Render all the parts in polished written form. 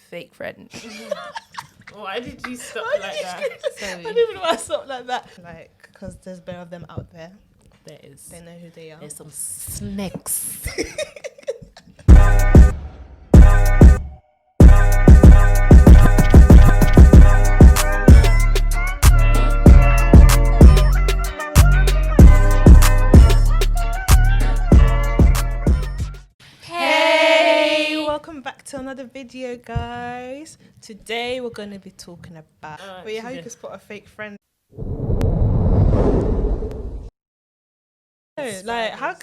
Fake friend. Why did you stop like that? I don't even know why I stopped like that. Like, because there's better of them out there. There is. They know who they are. There's some snakes. Welcome back to another video, guys. Today we're going to be talking about how you can spot a fake friend. Like how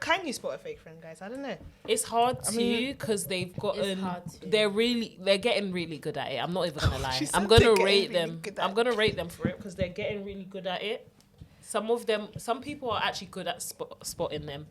can you spot a fake friend, guys? I don't know. It's hard to because they've gotten they're getting really good at it. I'm not even gonna lie. I'm gonna rate them. I'm gonna rate them for it because they're getting really good at it. Some people are actually good at spotting them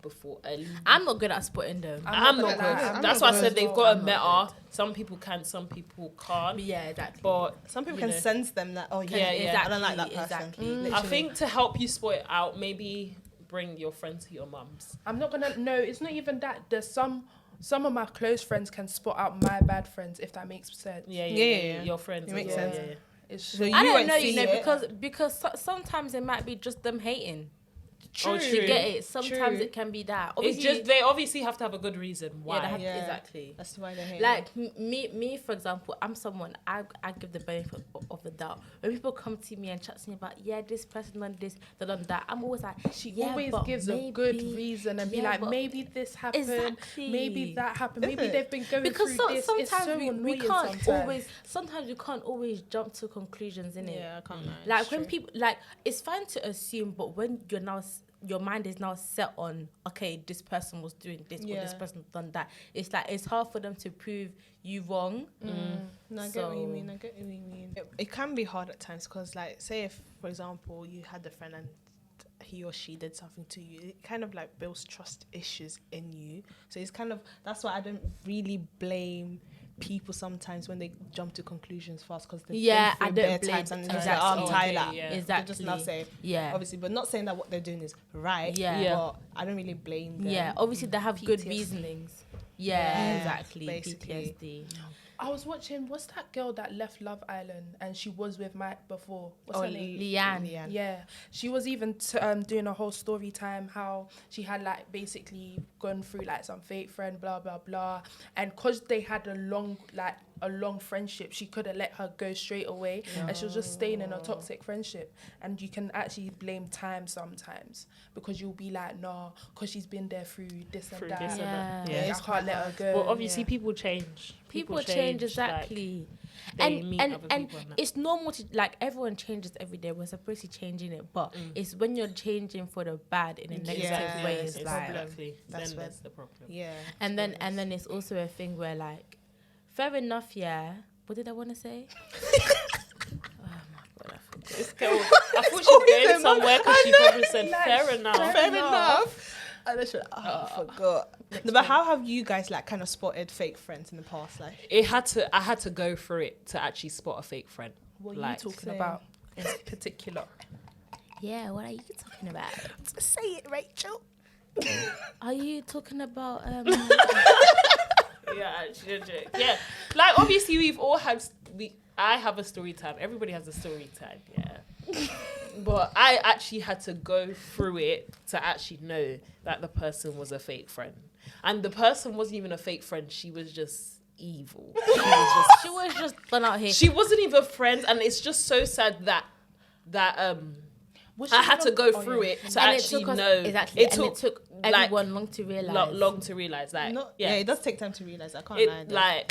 before early. I'm not good at spotting them. I'm not good. That's why I said they've got a meta. Some people can, some people can't. Yeah, exactly. But some people can sense them that exactly, I don't like that person. Exactly. I think to help you spot it out, maybe bring your friend to your mum's. I'm not gonna. No, it's not even that. There's some of my close friends can spot out my bad friends, if that makes sense. Yeah. Your friends. It makes sense. Yeah. It's so I don't know, because sometimes it might be just them hating. True. You get it. Sometimes it can be that. Obviously, it's just they obviously have to have a good reason why. Exactly. That's why they hate. Like me, for example, I'm someone I give the benefit of the doubt. When people come to me and chat to me about this person done this, they done that, I'm always like, she always gives a good reason and be like, maybe this happened, maybe that happened, maybe they've been going through this. Sometimes we can't sometimes we can't always jump to conclusions, innit? Yeah, I can't lie. Like when people it's fine to assume, but when your mind is now set on, okay, this person was doing this or this person done that. It's like it's hard for them to prove you wrong. No, I get what you mean. It can be hard at times because, like, say if, for example, you had a friend and he or she did something to you, it kind of like builds trust issues in you. So it's kind of, that's why I don't really blame people sometimes when they jump to conclusions fast because they've been through bare times and they're just like, I'm tired. Exactly. They're just now saying, obviously, but not saying that what they're doing is right. But I don't really blame them. Yeah, obviously they have good reasonings. Yeah, exactly. Basically. PTSD. I was watching, what's that girl that left Love Island and she was with Mike before? What's her name? Leanne. Yeah. She was even doing a whole story time how she had like basically gone through like some fake friend, blah, blah, blah. And because they had a long friendship, she could have let her go straight away and she was just staying in a toxic friendship. And you can actually blame time sometimes because you'll be like, nah, because she's been there through this and that. I can't let her go. Well, obviously people change. People change, exactly. Like, and it's normal to, like, everyone changes every day. We're supposed to change in it, but it's when you're changing for the bad in a negative way. It's like that's the problem. Yeah. And then it's also a thing where, like, fair enough, what did I want to say? Oh my God, I thought she was going somewhere because she probably said fair enough. Fair enough. I forgot. No, but how have you guys like kind of spotted fake friends in the past? Like, I had to go through it to actually spot a fake friend. What are you talking about in particular? Yeah, what are you talking about? Say it, Rachel. Are you talking about Yeah, like obviously we've all had. I have a story time. Everybody has a story time. Yeah. But I actually had to go through it to actually know that the person was a fake friend. And the person wasn't even a fake friend. She was just evil. She was just done out here. She wasn't even friends. And it's just so sad that I had to go through it to actually know. Exactly. It took everyone long to realise. Long to realise. Like, it does take time to realise. I can't lie.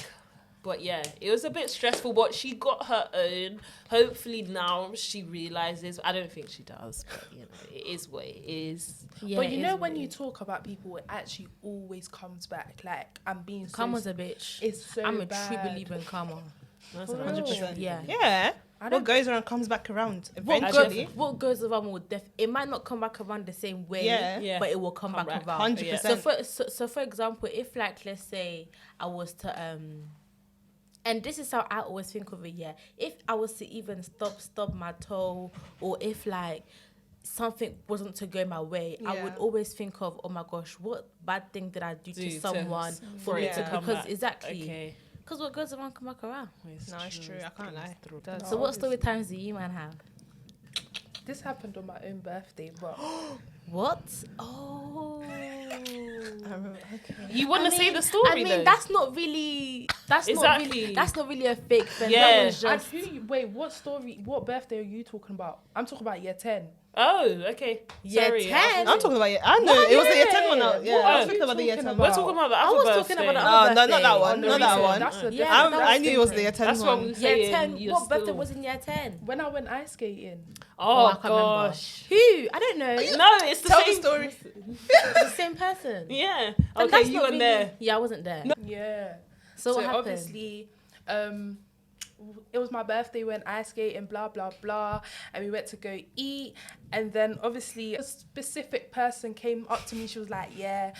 But yeah, it was a bit stressful, but she got her own. Hopefully now she realises. I don't think she does, but it is what it is. Yeah, but when you talk about people, it actually always comes back. Like, I'm being karma's a bitch. It's so I'm bad. a true believer in karma. That's 100%. Yeah. What goes around comes back around eventually. What goes around will it might not come back around the same way, but it will come back around. 100%. So for example, if, like, let's say I was to and this is how I always think of it, if I was to even stub my toe, or if, like, something wasn't to go my way, I would always think of, oh my gosh, what bad thing did I do to someone for it to come back? Exactly. Because what goes around come back around. It's true. I can't lie. So what story times do you man have? This happened on my own birthday, but What? Oh. Okay. You want to say the story? Though? That's not really. That's not really a fake friend. Yeah. That was and just. wait, what story? What birthday are you talking about? I'm talking about year 10. Oh, okay. Year Sorry, 10? I'm talking about I know it was the year 10 one out. Yeah, I was talking about the year 10 one. We're talking about the I other was birthday. talking about the No, other not birthday. that one. Not that one. That's a Yeah, different. I knew it was the year 10 That's what one. we saying. Year 10. You're What birthday still- was in year 10? When I went ice skating. Oh, I can't remember. gosh. Who? I don't know. No, it's the Tell same the story. The same person. Yeah. Then Okay, that's you not were really- there. Yeah, I wasn't there. Yeah. So what happened? Obviously, it was my birthday, we went ice skating, blah blah blah, and we went to go eat. And then obviously a specific person came up to me. She was like, "Yeah,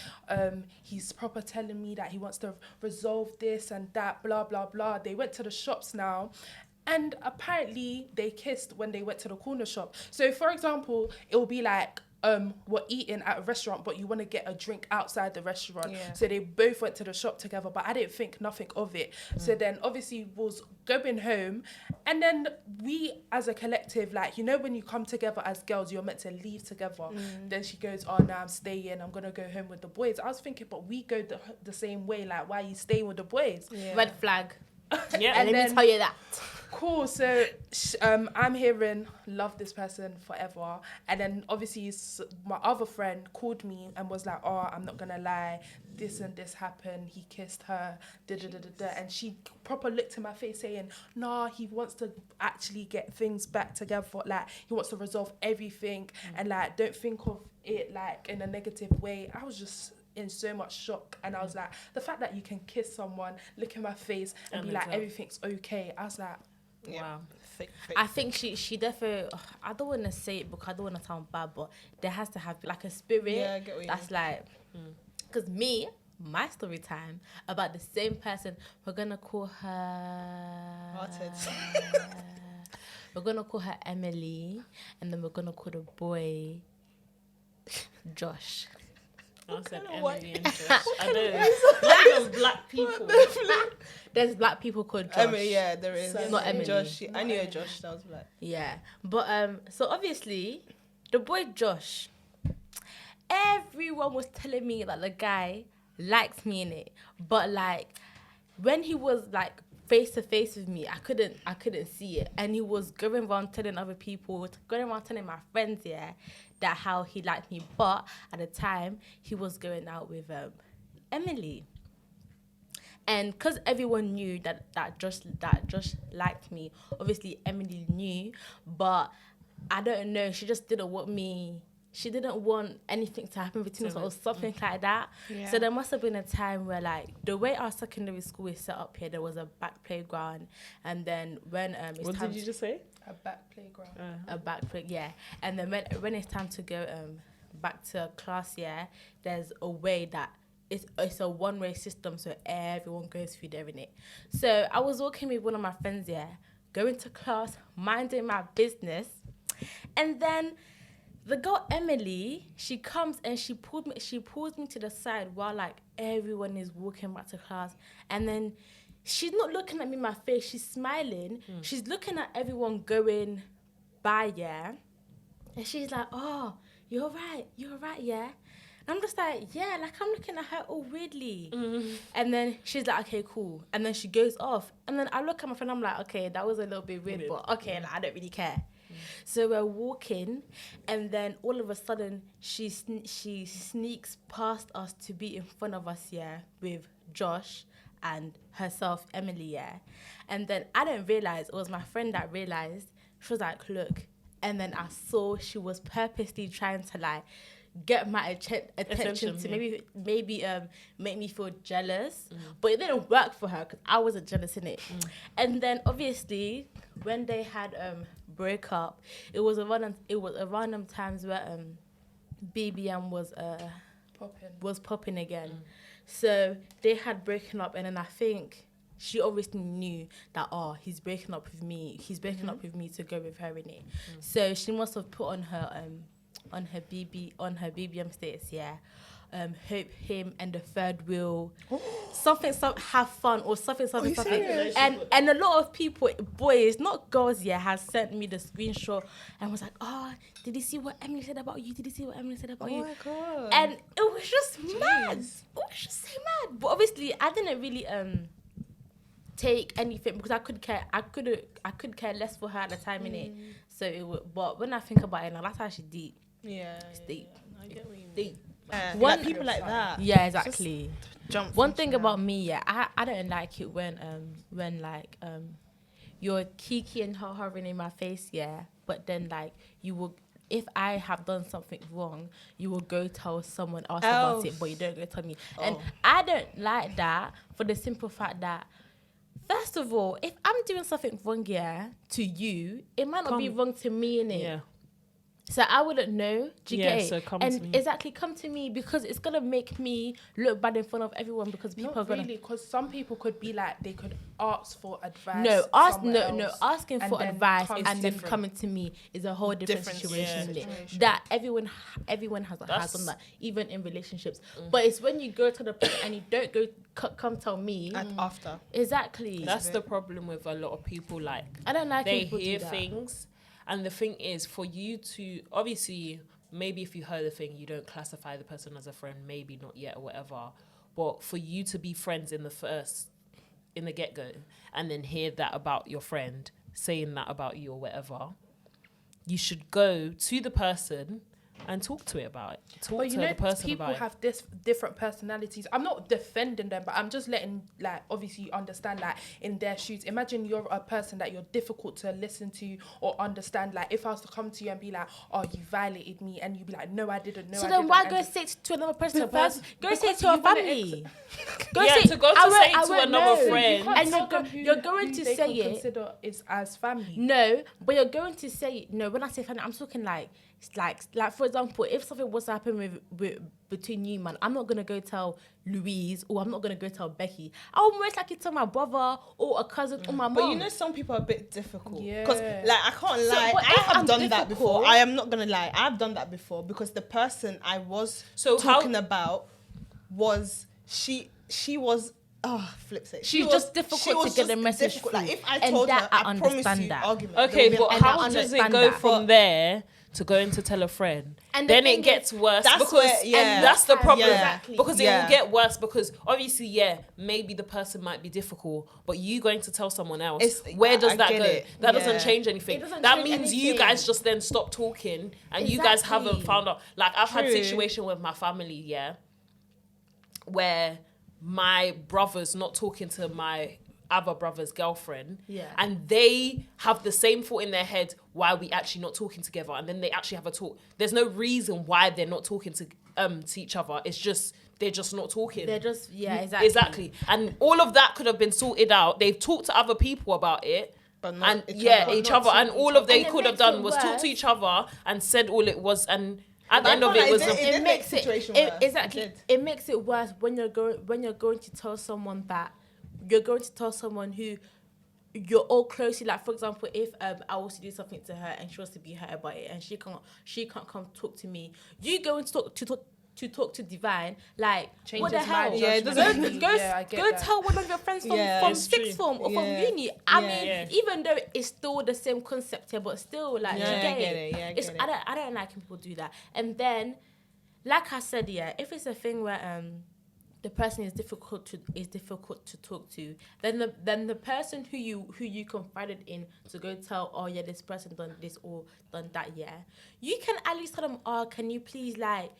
he's proper telling me that he wants to resolve this and that, blah blah blah." They went to the shops now. And apparently they kissed when they went to the corner shop. So for example, it will be like, we're eating at a restaurant, but you want to get a drink outside the restaurant. Yeah. So they both went to the shop together, but I didn't think nothing of it. So then obviously was going home, and then we as a collective, like, you know, when you come together as girls, you're meant to leave together. Then she goes, "Oh no, I'm staying, I'm gonna go home with the boys." I was thinking, but we go the same way, like, why are you staying with the boys? Yeah. Red flag. Yeah. And let me tell you that. Cool. So I'm hearing love this person forever, and then obviously my other friend called me and was like, "Oh, I'm not gonna lie, this and this happened. He kissed her, and she proper looked in my face saying, "Nah, he wants to actually get things back together. Like, he wants to resolve everything, and like, don't think of it like in a negative way." I was just in so much shock, and I was like, the fact that you can kiss someone, look in my face, and be like, everything's okay. I was like, Wow. Fake. I think she definitely. I don't want to say it because I don't want to sound bad, but there has to have like a spirit. Yeah, I get what you that's like, because my story time about the same person. We're gonna call her. Hearted. We're gonna call her Emily, and then we're gonna call the boy Josh. I said What? Emily and Josh. I know. Not even black people. There's black people called Josh. Emily, yeah, there is. So Not Emily. Josh. I knew a Josh that was black. Yeah, but so obviously, the boy Josh, everyone was telling me that the guy liked me in it, but like when he was like face to face with me, I couldn't see it, and he was going around telling other people, going around telling my friends, yeah, that how he liked me, but at the time he was going out with Emily. And because everyone knew that Josh liked me, obviously Emily knew, but I don't know, she just didn't want me. She didn't want anything to happen between us or something like that. Yeah. So there must have been a time where, like, the way our secondary school is set up here, there was a back playground, and then when it's What time did you just say? a back playground. a back play, yeah. And then when it's time to go back to class, yeah, there's a way that it's a one-way system, so everyone goes through there, innit? So I was walking with one of my friends, yeah, going to class, minding my business, and then the girl Emily, she comes and she pulls me to the side while like everyone is walking back to class, and then she's not looking at me in my face, she's smiling, she's looking at everyone going by, yeah, and she's like, "Oh, you're right, yeah." And I'm just like, yeah, like I'm looking at her all weirdly. And then she's like, "Okay, cool." And then she goes off. And then I look at my friend, I'm like, okay, that was a little bit weird, but okay, like, I don't really care. So we're walking, and then all of a sudden, she sneaks past us to be in front of us, yeah, with Josh and herself, Emily, yeah. And then I didn't realize, it was my friend that realized. She was like, "Look." And then I saw she was purposely trying to like get my attention to maybe make me feel jealous, but it didn't work for her because I wasn't jealous in it. And then obviously when they had break up, it was around them times where BBM was popping again. So they had broken up, and then I think she obviously knew that he's breaking up with me. He's breaking up with me to go with her in it. So she must have put on her BBM status, hope him and the third will something have fun or something. And a lot of people, boys, not girls, has sent me the screenshot and was like, did you see what Emily said about you? Oh my god. And it was just mad. It was just so mad. But obviously I didn't really take anything because I could care less for her at the time, innit? So but when I think about it now, that's actually deep. Yeah. It's deep. I get what you mean. Deep. One people like that. Yeah, exactly. Jump. One thing about me, I don't like it when like you're kiki and hovering in my face, but then like you will, if I have done something wrong, you will go tell someone else about it, but you don't go tell me. And I don't like that for the simple fact that, first of all, if I'm doing something wrong, to you, it might not be wrong to me, innit? Yeah. So I wouldn't know. Do you get it? So come and to me. Exactly, come to me because it's gonna make me look bad in front of everyone because people Not are gonna. really, because some people could be like they could ask for advice. Asking for advice and then coming to me is a whole different situation. That everyone has on that, even in relationships. But it's when you go to the person and you don't come tell me after. Exactly. That's the problem with a lot of people. Like, I don't like they people hear do that. things. And the thing is, for you to, obviously, maybe if you heard the thing, you don't classify the person as a friend, maybe not yet or whatever. But for you to be friends in the get-go, and then hear that about your friend, saying that about you or whatever, you should go to the person and talk to it about it. Talk to the person about it. People have different personalities. I'm not defending them, but I'm just letting, like, obviously you understand, like, in their shoes. Imagine you're a person that you're difficult to listen to or understand. Like, if I was to come to you and be like, you violated me, and you'd be like, no, I didn't. So then why go say it to another person first? Go say it to your family. To say it to another friend. And you're going to say it. Consider it as family. No, but you're going to say it. No, when I say family, I'm talking like for example, if something was to happen with between you, man, I'm not gonna go tell Louise or I'm not gonna go tell Becky. I'll most likely tell my brother or a cousin or my mom. But you know, some people are a bit difficult. Yeah. Because, like, I can't lie. I have done that before. I am not gonna lie. I've done that before because the person I was talking about was she was. Flips it. She's just difficult to get the message through. Like, if I told her, I promise you, argument. Okay, but how does it go from there to going to tell a friend? And then it gets worse. That's that's the problem. Exactly. Because it will get worse because obviously, maybe the person might be difficult, but you going to tell someone else, where does that go? That doesn't change anything. That means you guys just then stop talking and you guys haven't found out. Like, I've had a situation with my family, where my brother's not talking to my other brother's girlfriend, and they have the same thought in their head why we actually not talking together, and then they actually have a talk. There's no reason why they're not talking to each other. It's just they're just not talking. They're just exactly. And all of that could have been sorted out. They've talked to other people about it. But not each other, and all of they could have done was talk to each other and said all it was, and at the end of it was it makes it makes it worse when you're going to tell someone that you're going to tell someone who you're all closely, like, for example, if I was to do something to her and she wants to be hurt about it and she can't come talk to me, you go and talk to Divine, like, change what the hell? It doesn't go tell one of your friends from sixth form or from uni. I mean, even though it's still the same concept here, but still, like, you get it. I don't like when people do that. And then, like I said, if it's a thing where the person is difficult to talk to, then the person who you confided in to go tell, this person done this or done that, you can at least tell them, can you please, like,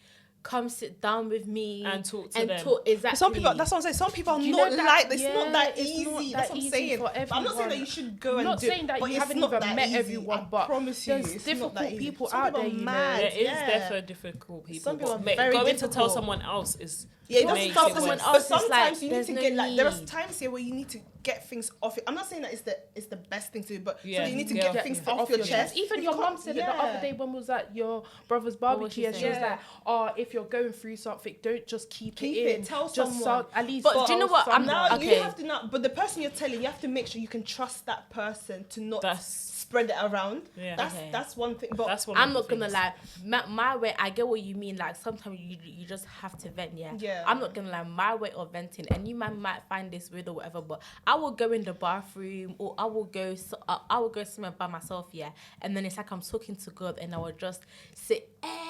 come sit down with me and talk to them. Exactly. Some people, that's what I'm saying. Some people are not like this. It's not that easy. That's what I'm saying. I'm not saying that you should go and do it. I'm not saying that you haven't even met everyone, but there's difficult people out there. There is definitely difficult people. Some people are very going difficult. To tell someone else is Yeah, it Makes doesn't it stop worse. someone But else. But it's sometimes like, you need there's to no get like there are need. times here where you need to get things off it. I'm not saying that it's the best thing to do, but Yeah. so you need to Yeah. get things off your chest. Even If your you mum can't- said it the other day when we was at your brother's What was she barbecue, and she was saying? like, "Oh, if you're going through something, don't just keep Keep it in. it, tell just someone." at least." But do you know what? I'm Now Okay. you have to not, but the person you're telling, you have to make sure you can trust that person to not spread it around. Yeah. That's one thing. But That's one. I'm of not the gonna things. lie. My way, I get what you mean. Like sometimes you just have to vent. Yeah. I'm not gonna lie. My way of venting, and you might find this weird or whatever, but I will go in the bathroom or I will go somewhere by myself. Yeah, and then it's like I'm talking to God, and I will just say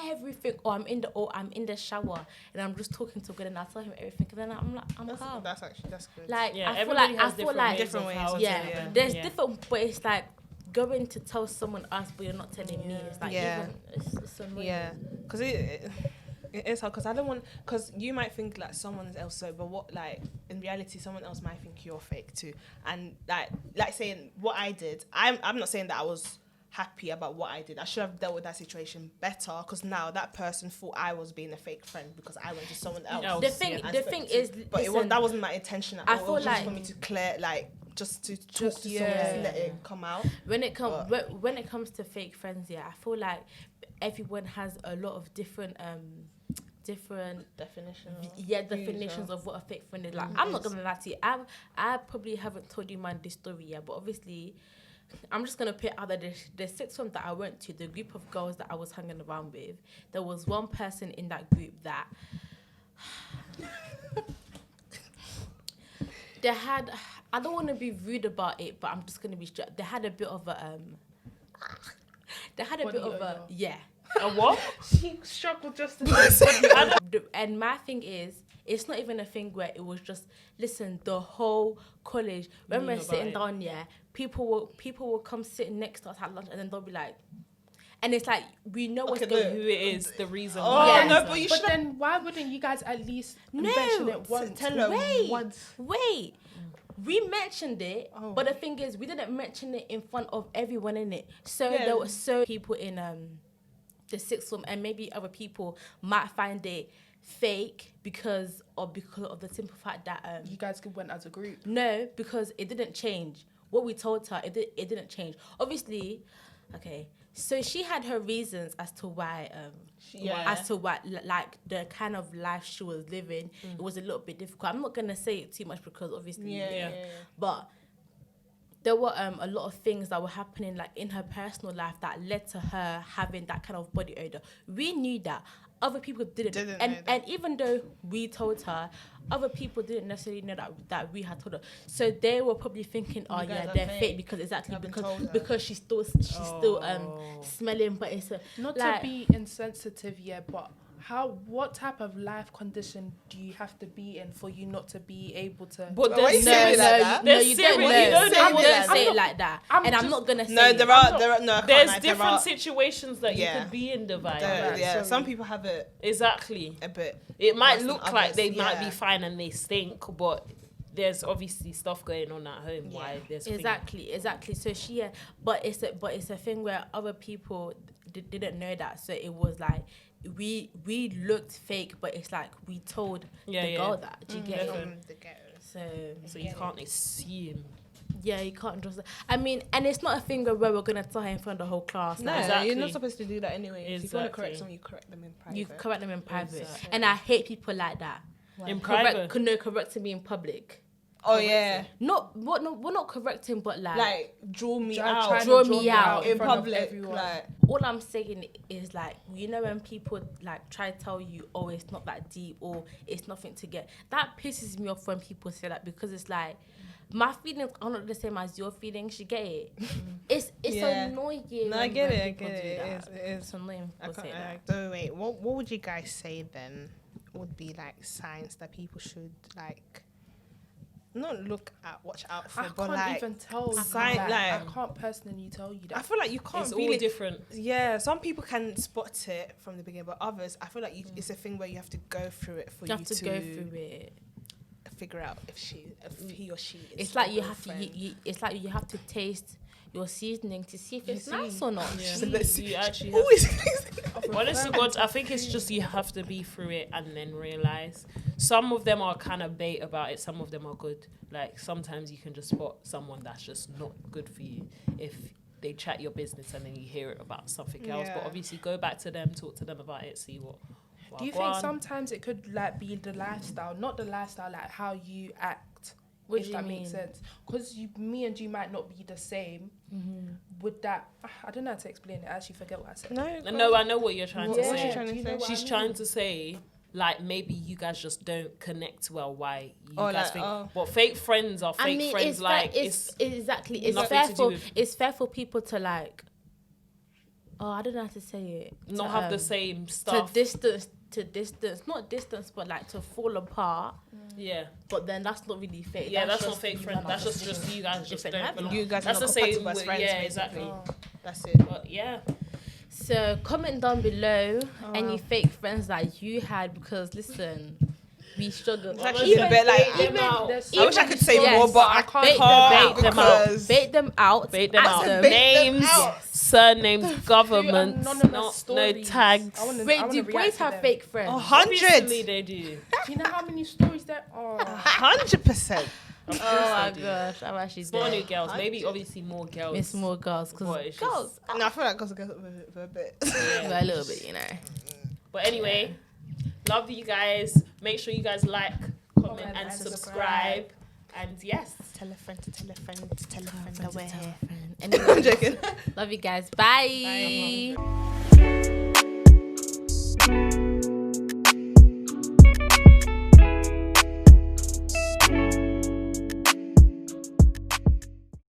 everything. Or I'm in the shower, and I'm just talking to God, and I tell Him everything. And then I'm calm. that's good. Like Yeah, I feel everybody like has I feel like different ways of yeah, doing it. there's Yeah. different, but it's like going to tell someone else, but you're not telling me. It's like Yeah. it's annoying. Yeah, because it is hard. Because I don't want. Because you might think like someone else so, but what like in reality, someone else might think you're fake too. And like saying what I did, I'm not saying that I was happy about what I did. I should have dealt with that situation better. Because now that person thought I was being a fake friend because I went to someone else. The thing is, but listen, that wasn't my intention at all. I feel It was just like- for me to clear just to talk to someone and let it come out. when it comes to fake friends, yeah, I feel like everyone has a lot of different definitions of what a fake friend is. Like, I'm not gonna lie to you, I probably haven't told you this story yet, but obviously I'm just gonna put out that the sixth one that I went to, the group of girls that I was hanging around with, there was one person in that group that they had, I don't want to be rude about it, but I'm just gonna be straight. They had a bit of a yeah. A what? She struggled just to say. And my thing is, it's not even a thing where it was just, listen, the whole college, when we're sitting down, yeah, people will come sitting next to us at lunch, and then they'll be like, and it's like, we know what's going on. Who it is, the reason Oh, why. no, but you But should then why wouldn't you guys at least mention it once? tell them Wait, once. wait. We mentioned it, but the thing is, we didn't mention it in front of everyone in it. So there were so people in the sixth form, and maybe other people might find it fake because of the simple fact that You guys went as a group. no, because it didn't change. What we told her, it didn't change. Obviously, okay. So she had her reasons as to why, like the kind of life she was living, it was a little bit difficult. I'm not gonna say it too much because obviously, but there were a lot of things that were happening like in her personal life that led to her having that kind of body odor. We knew that. Other people didn't know that. And even though we told her, other people didn't necessarily know that we had told her. So they were probably thinking, oh yeah, they're fake because she's still smelling, but it's Not like, to be insensitive, yeah, but what type of life condition do you have to be in for you not to be able to? But Why you say it like that? no, you don't I wouldn't say it like that. I'm not gonna say No, it. there are no. I can't There's lie, different situations that you Yeah. could be in the vibe. Yeah, some people have it Exactly. a bit. It might worse than look like others, they might be yeah. fine and they stink, but there's obviously stuff going on at home. Why there's Exactly. So but it's a thing where other people didn't know that. So it was like we looked fake, but it's like we told the girl that. Do you get it? So you can't assume. Yeah, you can't just. I mean, and it's not a thing where we're gonna tell her in front of the whole class. No, like, Exactly. you're not supposed to do that anyway. If you want to correct Exactly. someone, you correct them in private. you correct them in private, Exactly. and I hate people like that. In private. Correcting me in public. Oh yeah, We're not correcting, but like draw me Trying out to Draw me out in front of public. everyone. Like all I'm saying is like, you know, when people like try to tell you, oh, it's not that deep or it's nothing to get, that pisses me off when people say that, because it's like, my feelings are not the same as your feelings. You get it? It's annoying. No, I when get it. I people get do it. that. It is. It's annoying. I People can't. say that. So wait, what would you guys say then? Would be like signs that people should like not watch out for, I but can't like even tell you. sign- I can't personally tell you I that. feel like you can't It's really all different. Yeah, some people can spot it from the beginning, but others, I feel like it's a thing where you have to go through it for You have to go through it. figure out if he or she is. It's like a you real have to. friend. It's like you have to taste your seasoning to see if it's nice or not. Yeah. So let's see. You actually Who have is Honest to God, I think it's just you have to be through it and then realize. Some of them are kind of bait about it. Some of them are good. Like sometimes you can just spot someone that's just not good for you if they chat your business and then you hear it about something else. But obviously, go back to them, talk to them about it, see what. Do you think sometimes it could like be the lifestyle, not the lifestyle, like how you act? What if do you that mean? makes sense. Because me and you might not be the same. Would that? I don't know how to explain it. I actually forget what I said. No, I know what you're trying to say. She's Trying to say, like, maybe you guys just don't connect well. Why you guys think? But fake friends are fake friends. It's like, it's exactly. It's nothing fair to do for with- it's fair for people to like. Oh, I don't know how to say it. not have the same To stuff. distance, not distance, but like to fall apart. Yeah. But then that's not really fake. Yeah, that's just not fake you friends. man That's are just you guys just different don't habits. belong. You guys That's are the not same. compatible as friends. Yeah, basically. exactly. That's it. But yeah. So comment down below any fake friends that you had, because listen, we struggle. It's actually a bit like bait them out. I wish I could say Yes. more, but I can't. Bait them out. because- Bait them out. Bait them ask out. them. Names, out. surnames, governments, anonymous no stories. tags. I wanna Wait, do react boys to have them. fake friends? 100. They do. Do you know how many stories there are? 100%. Oh my gosh, I'm actually More new dead. girls. Maybe obviously more girls. Miss more girls, But because it's just- girls No, I feel like girls are a bit. a little bit, you know. But anyway, love you guys. Make sure you guys like, comment, and subscribe. And yes. Tell a friend to tell a friend to tell a friend that we're here. Anyway, I'm joking. love you guys. Bye. Bye.